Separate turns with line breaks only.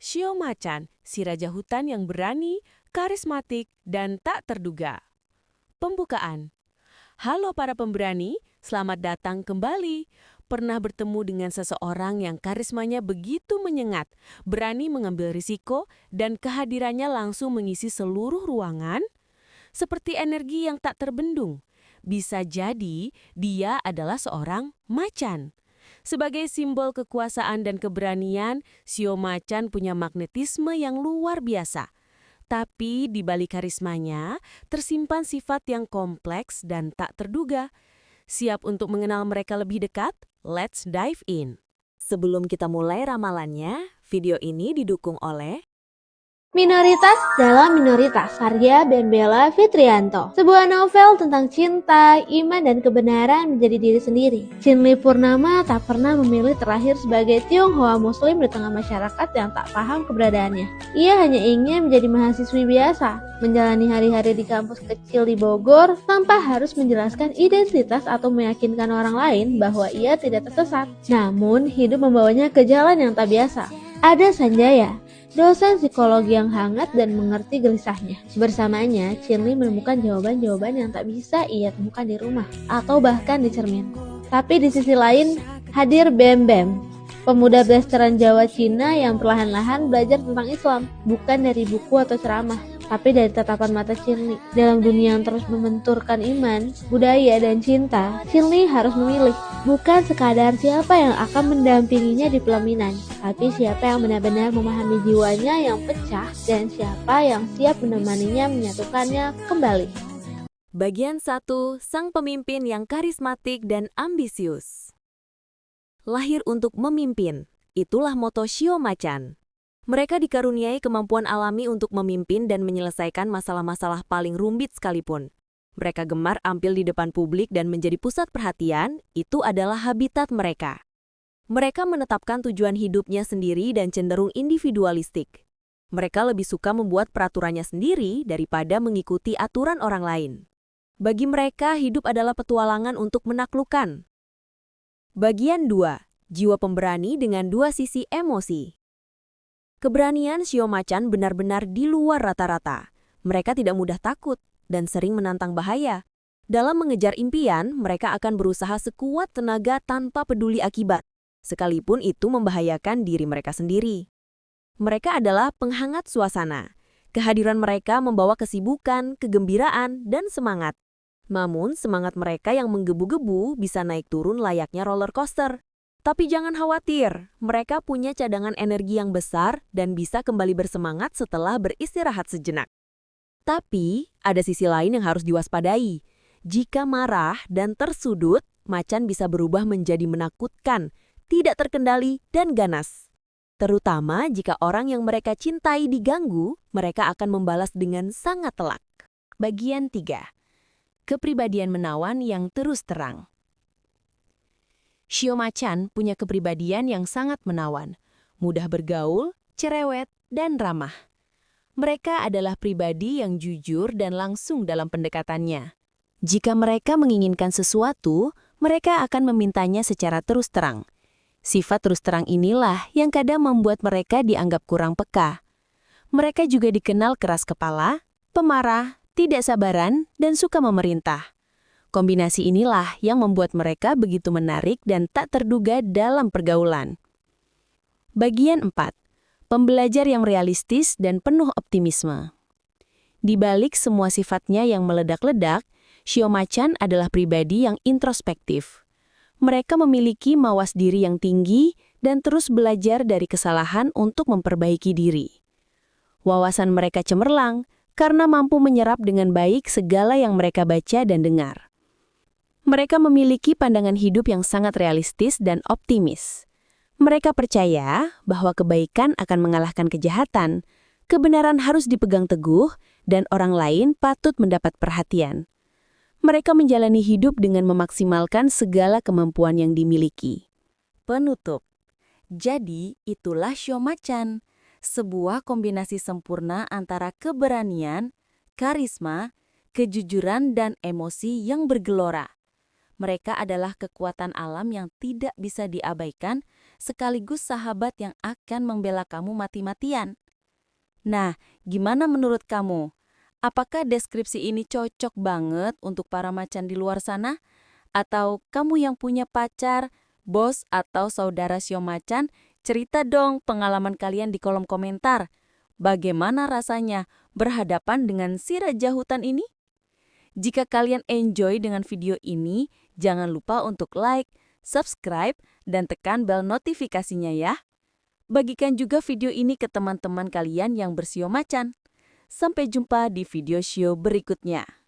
Shio Macan, si raja hutan yang berani, karismatik, dan tak terduga. Pembukaan. Halo para pemberani, selamat datang kembali. Pernah bertemu dengan seseorang yang karismanya begitu menyengat, berani mengambil risiko, dan kehadirannya langsung mengisi seluruh ruangan? Seperti energi yang tak terbendung. Bisa jadi dia adalah seorang macan. Sebagai simbol kekuasaan dan keberanian, Shio Macan punya magnetisme yang luar biasa. Tapi di balik karismanya, tersimpan sifat yang kompleks dan tak terduga. Siap untuk mengenal mereka lebih dekat? Let's dive in. Sebelum kita mulai ramalannya, video ini didukung oleh
Minoritas dalam Minoritas, karya Ben Bella Fitrianto. Sebuah novel tentang cinta, iman, dan kebenaran menjadi diri sendiri. Chinli Purnama tak pernah memilih terakhir sebagai Tionghoa Muslim di tengah masyarakat yang tak paham keberadaannya. Ia hanya ingin menjadi mahasiswi biasa, menjalani hari-hari di kampus kecil di Bogor tanpa harus menjelaskan identitas atau meyakinkan orang lain bahwa ia tidak tersesat. Namun, hidup membawanya ke jalan yang tak biasa. Ada Sanjaya, dosen psikologi yang hangat dan mengerti gelisahnya. Bersamanya, Chinli menemukan jawaban-jawaban yang tak bisa ia temukan di rumah atau bahkan di cermin. Tapi di sisi lain, hadir Bem Bem, pemuda blasteran Jawa Cina yang perlahan-lahan belajar tentang Islam, bukan dari buku atau ceramah, tapi dari tatapan mata Chinli. Dalam dunia yang terus membenturkan iman, budaya, dan cinta, Chinli harus memilih, bukan sekadar siapa yang akan mendampinginya di pelaminan, tapi siapa yang benar-benar memahami jiwanya yang pecah dan siapa yang siap menemaninya menyatukannya kembali.
Bagian 1, sang pemimpin yang karismatik dan ambisius. Lahir untuk memimpin, itulah moto Shio Macan. Mereka dikaruniai kemampuan alami untuk memimpin dan menyelesaikan masalah-masalah paling rumit sekalipun. Mereka gemar tampil di depan publik dan menjadi pusat perhatian, itu adalah habitat mereka. Mereka menetapkan tujuan hidupnya sendiri dan cenderung individualistik. Mereka lebih suka membuat peraturannya sendiri daripada mengikuti aturan orang lain. Bagi mereka, hidup adalah petualangan untuk menaklukkan. Bagian 2. Jiwa pemberani dengan dua sisi emosi. Keberanian Shio Macan benar-benar di luar rata-rata. Mereka tidak mudah takut dan sering menantang bahaya. Dalam mengejar impian, mereka akan berusaha sekuat tenaga tanpa peduli akibat, sekalipun itu membahayakan diri mereka sendiri. Mereka adalah penghangat suasana. Kehadiran mereka membawa kesibukan, kegembiraan, dan semangat. Namun, semangat mereka yang menggebu-gebu bisa naik turun layaknya roller coaster. Tapi jangan khawatir, mereka punya cadangan energi yang besar dan bisa kembali bersemangat setelah beristirahat sejenak. Tapi, ada sisi lain yang harus diwaspadai. Jika marah dan tersudut, macan bisa berubah menjadi menakutkan, tidak terkendali, dan ganas. Terutama jika orang yang mereka cintai diganggu, mereka akan membalas dengan sangat telak. Bagian 3. Kepribadian menawan yang terus terang. Shio Macan punya kepribadian yang sangat menawan, mudah bergaul, cerewet, dan ramah. Mereka adalah pribadi yang jujur dan langsung dalam pendekatannya. Jika mereka menginginkan sesuatu, mereka akan memintanya secara terus terang. Sifat terus terang inilah yang kadang membuat mereka dianggap kurang peka. Mereka juga dikenal keras kepala, pemarah, tidak sabaran, dan suka memerintah. Kombinasi inilah yang membuat mereka begitu menarik dan tak terduga dalam pergaulan. Bagian 4. Pembelajar yang realistis dan penuh optimisme. Di balik semua sifatnya yang meledak-ledak, Shio Macan adalah pribadi yang introspektif. Mereka memiliki mawas diri yang tinggi dan terus belajar dari kesalahan untuk memperbaiki diri. Wawasan mereka cemerlang karena mampu menyerap dengan baik segala yang mereka baca dan dengar. Mereka memiliki pandangan hidup yang sangat realistis dan optimis. Mereka percaya bahwa kebaikan akan mengalahkan kejahatan, kebenaran harus dipegang teguh, dan orang lain patut mendapat perhatian. Mereka menjalani hidup dengan memaksimalkan segala kemampuan yang dimiliki. Penutup. Jadi, itulah Shio Macan, sebuah kombinasi sempurna antara keberanian, karisma, kejujuran, dan emosi yang bergelora. Mereka adalah kekuatan alam yang tidak bisa diabaikan,
sekaligus sahabat yang akan membela kamu mati-matian. Nah, gimana menurut kamu? Apakah deskripsi ini cocok banget untuk para macan di luar sana? Atau kamu yang punya pacar, bos, atau saudara sio macan, cerita dong pengalaman kalian di kolom komentar. Bagaimana rasanya berhadapan dengan si raja hutan ini? Jika kalian enjoy dengan video ini, jangan lupa untuk like, subscribe, dan tekan bel notifikasinya ya. Bagikan juga video ini ke teman-teman kalian yang bersio macan. Sampai jumpa di video show berikutnya.